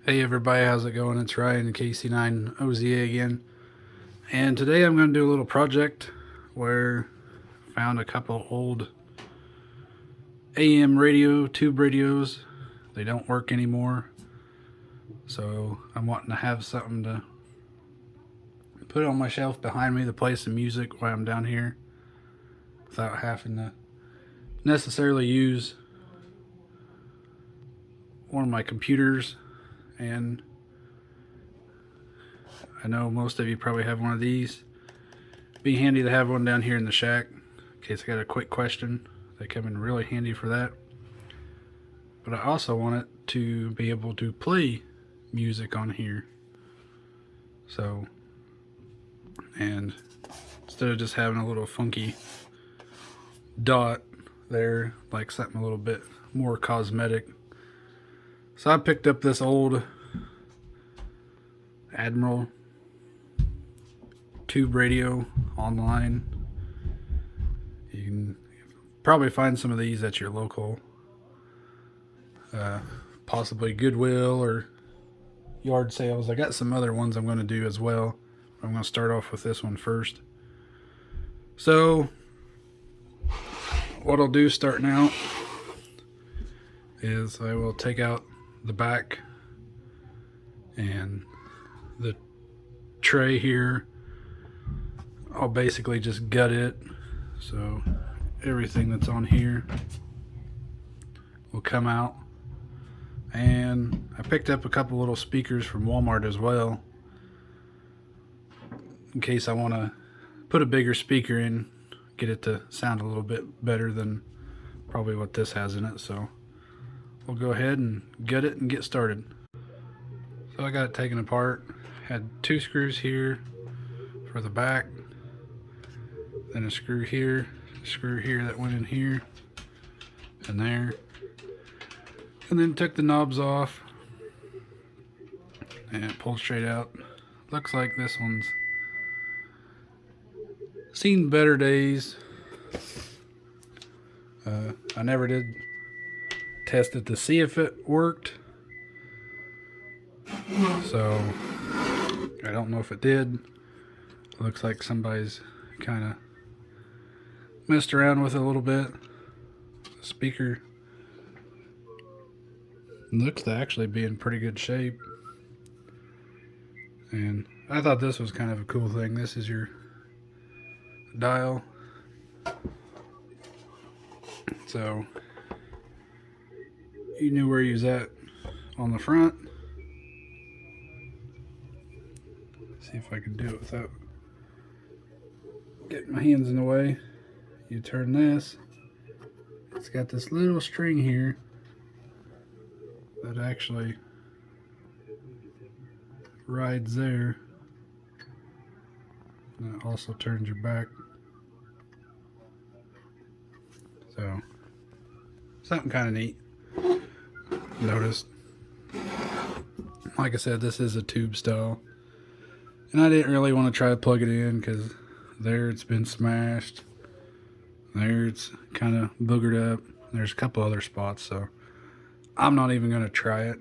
Hey everybody, how's it going? It's Ryan KC9OZA again. And today I'm going to do a little project where I found a couple old AM radio, tube radios. They don't work anymore. So I'm wanting to have something to put on my shelf behind me to play some music while I'm down here without having to necessarily use one of my computers. And I know most of you probably have one of these. Be handy to have one down here in the shack in case I got a quick question. They come in really handy for that. But I also want it to be able to play music on here. So, and instead of just having a little funky dot there, like something a little bit more cosmetic. So I picked up this old Admiral tube radio online. You can probably find some of these at your local, possibly Goodwill or yard sales. I got some other ones I'm going to do as well. I'm going to start off with this one first. So, what I'll do starting out is I will take out the back and the tray here. I'll basically just gut it, so everything that's on here will come out. And I picked up a couple little speakers from Walmart as well, in case I want to put a bigger speaker in, get it to sound a little bit better than probably what this has in it. So we'll go ahead and gut it and get started. So I got it taken apart. Had 2 screws here for the back, then a screw here that went in here and there, and then took the knobs off and pulled straight out. Looks like this one's seen better days. I never did test it to see if it worked, so I don't know if it did. Looks like somebody's kind of messed around with it a little bit. The speaker looks to actually be in pretty good shape, and I thought this was kind of a cool thing. This is your dial, so you knew where you was at on the front. See if I can do it without getting my hands in the way. You turn this, it's got this little string here that actually rides there, and it also turns your back. So something kind of neat. Noticed, like I said, this is a tube style, and I didn't really want to try to plug it in because there it's been smashed, there it's kind of boogered up, there's a couple other spots, so I'm not even going to try it.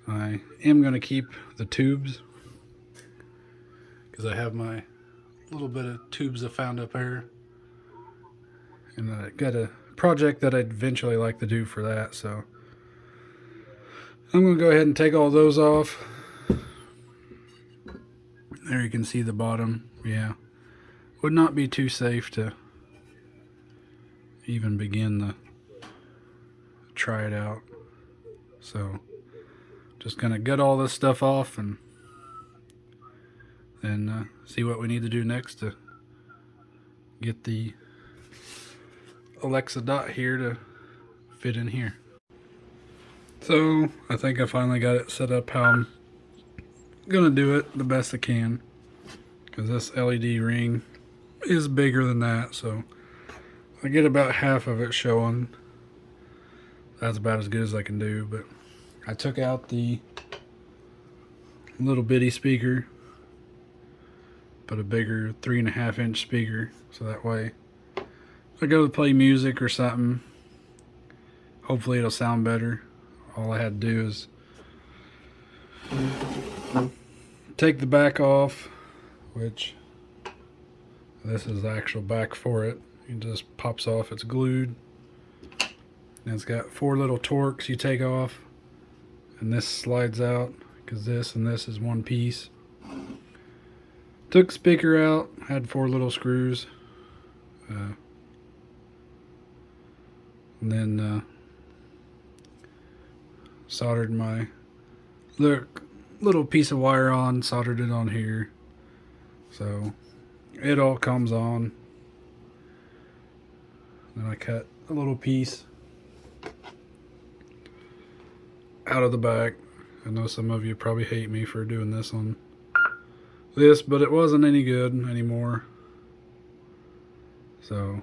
I am going to keep the tubes because I have my little bit of tubes I found up there, and I got a project that I'd eventually like to do for that, so I'm going to go ahead and take all those off. There you can see the bottom. Yeah, would not be too safe to even begin to try it out, so just gonna gut all this stuff off and then see what we need to do next to get the Alexa dot here to fit in here. So I think I finally got it set up how I'm gonna do it the best I can, because this LED ring is bigger than that, so I get about half of it showing. That's about as good as I can do. But I took out the little bitty speaker, put a bigger 3.5-inch speaker, so that way if I go to play music or something, hopefully it'll sound better. All I had to do is Take the back off, which this is the actual back for it. It just pops off, it's glued. And it's got 4 little Torx you take off, and this slides out because this and this is one piece. Took the speaker out, had 4 little screws, and then soldered my little piece of wire on, soldered it on here, so it all comes on. Then I cut a little piece out of the back. I know some of you probably hate me for doing this on this, but it wasn't any good anymore. So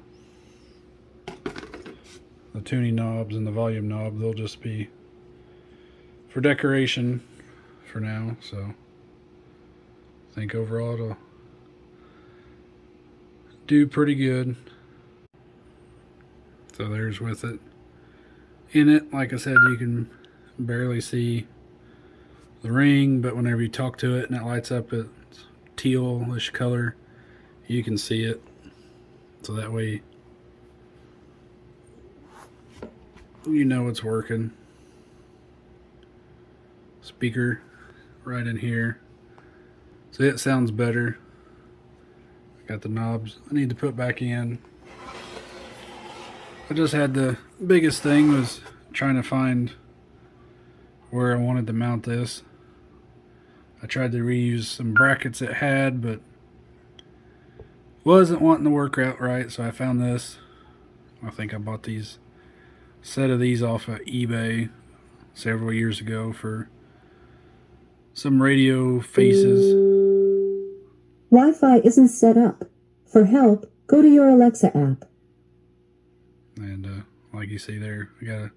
the tuning knobs and the volume knob, they'll just be for decoration for now. So I think overall it'll do pretty good. So there's with it. In it, like I said, you can barely see the ring, but whenever you talk to it and it lights up its tealish color, you can see it. So that way you know it's working. Speaker right in here, so it sounds better. Got the knobs I need to put back in. I just had the biggest thing was trying to find where I wanted to mount this. I tried to reuse some brackets it had, but wasn't wanting to work out right, so I found this. I think I bought these set of these off of eBay several years ago for some radio faces. Wi-Fi isn't set up. For help, go to your Alexa app. And like you see there, I gotta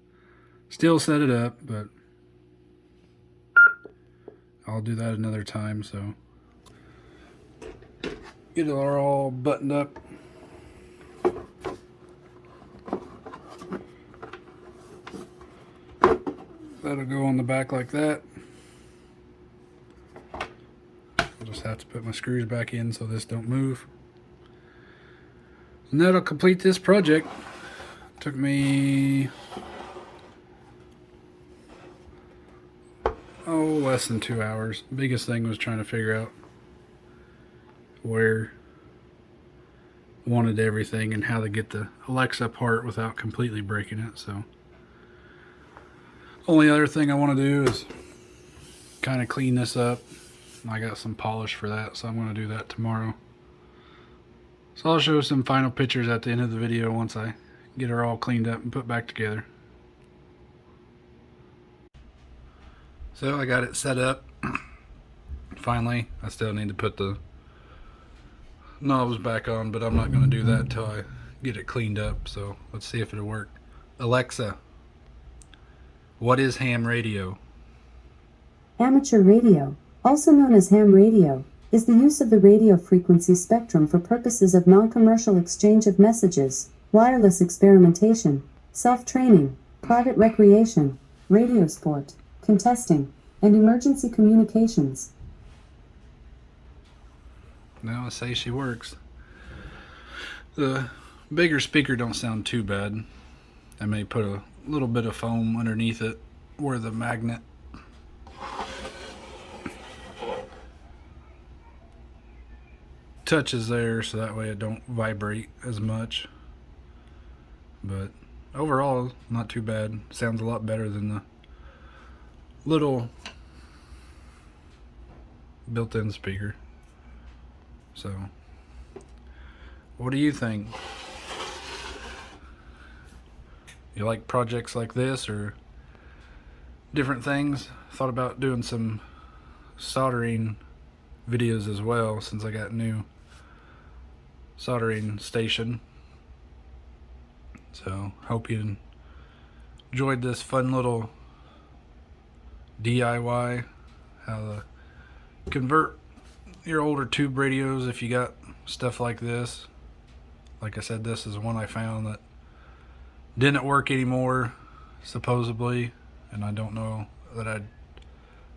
still set it up, but I'll do that another time. So get it all buttoned up. That'll go on the back like that. I'll just have to put my screws back in so this don't move. And that'll complete this project. Took me less than 2 hours. Biggest thing was trying to figure out where I wanted everything and how to get the Alexa part without completely breaking it. So only other thing I want to do is kind of clean this up. I got some polish for that, so I'm going to do that tomorrow. So I'll show some final pictures at the end of the video once I get her all cleaned up and put back together. So I got it set up. Finally, I still need to put the knobs back on, but I'm not going to do that until I get it cleaned up. So let's see if it'll work. Alexa, what is ham radio? Amateur radio, also known as ham radio, is the use of the radio frequency spectrum for purposes of non-commercial exchange of messages, wireless experimentation, self-training, private recreation, radio sport, contesting, and emergency communications. Now I say she works. The bigger speaker don't sound too bad. I may put a little bit of foam underneath it where the magnet touches there, so that way it don't vibrate as much. But overall, not too bad. Sounds a lot better than the little built-in speaker. So what do you think? You like projects like this or different things? Thought about doing some soldering videos as well, since I got a new soldering station. So hope you enjoyed this fun little DIY, how to convert your older tube radios if you got stuff like this. Like I said, this is one I found that didn't work anymore, supposedly, and I don't know that I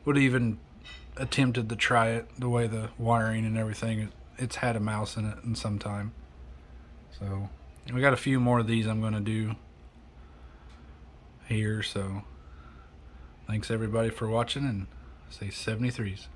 would even attempted to try it, the way the wiring and everything, it's had a mouse in it in some time. So we got a few more of these I'm going to do here. So thanks everybody for watching, and say 73s.